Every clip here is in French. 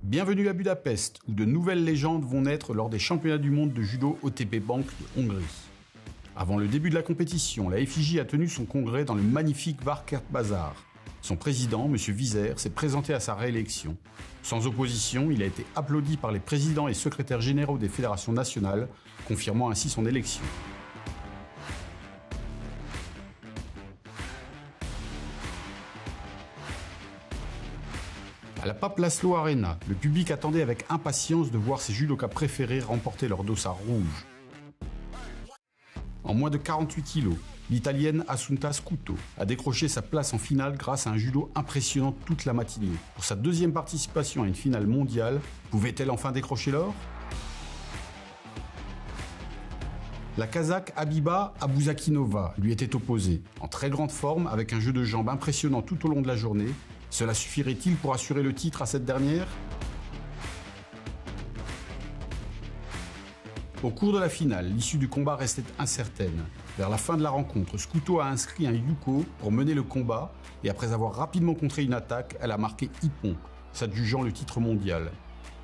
Bienvenue à Budapest, où de nouvelles légendes vont naître lors des championnats du monde de judo OTP Bank de Hongrie. Avant le début de la compétition, la FIJ a tenu son congrès dans le magnifique Várkert Bazar. Son président, M. Vizer, s'est présenté à sa réélection. Sans opposition, il a été applaudi par les présidents et secrétaires généraux des fédérations nationales, confirmant ainsi son élection. À la Pape László Arena, le public attendait avec impatience de voir ses judokas préférés remporter leur dossard rouge. En moins de 48 kilos, l'Italienne Assunta Scuto a décroché sa place en finale grâce à un judo impressionnant toute la matinée. Pour sa deuxième participation à une finale mondiale, pouvait-elle enfin décrocher l'or? La Kazakh Habiba Abuzakinova lui était opposée, en très grande forme, avec un jeu de jambes impressionnant tout au long de la journée. Cela suffirait-il pour assurer le titre à cette dernière? Au cours de la finale, l'issue du combat restait incertaine. Vers la fin de la rencontre, Scuto a inscrit un yuko pour mener le combat et après avoir rapidement contré une attaque, elle a marqué Ippon, s'adjugeant le titre mondial.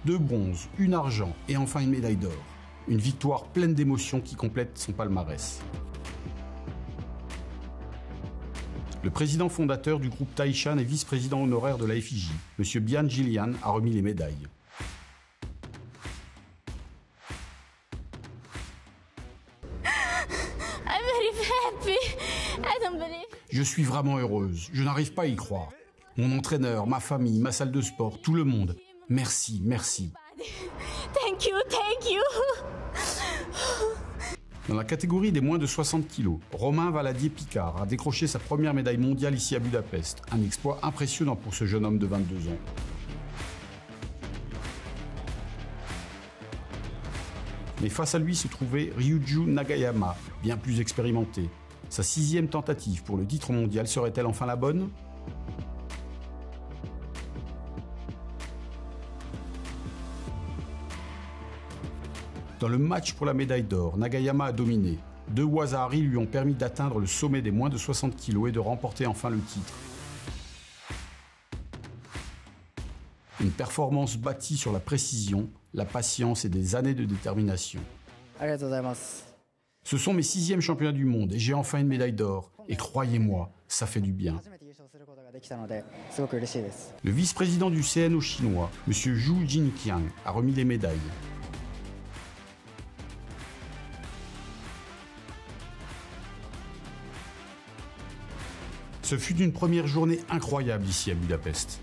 2 bronzes, 1 argent et enfin une médaille d'or. Une victoire pleine d'émotions qui complète son palmarès. Le président fondateur du groupe Taishan et vice-président honoraire de la FIJ, M. Bian Gillian, a remis les médailles. Je suis vraiment heureuse, je n'arrive pas à y croire. Mon entraîneur, ma famille, ma salle de sport, tout le monde. Merci, merci. Thank you. Dans la catégorie des moins de 60 kg, Romain Valadier-Picard a décroché sa première médaille mondiale ici à Budapest. Un exploit impressionnant pour ce jeune homme de 22 ans. Mais face à lui se trouvait Ryuju Nagayama, bien plus expérimenté. Sa 6e tentative pour le titre mondial serait-elle enfin la bonne? Dans le match pour la médaille d'or, Nagayama a dominé. 2 Waza-Ari lui ont permis d'atteindre le sommet des moins de 60 kg et de remporter enfin le titre. Une performance bâtie sur la précision, la patience et des années de détermination. Ce sont mes 6e championnats du monde et j'ai enfin une médaille d'or. Et croyez-moi, ça fait du bien. Le vice-président du CNO chinois, M. Zhu Jinqiang, a remis les médailles. Ce fut une première journée incroyable ici à Budapest.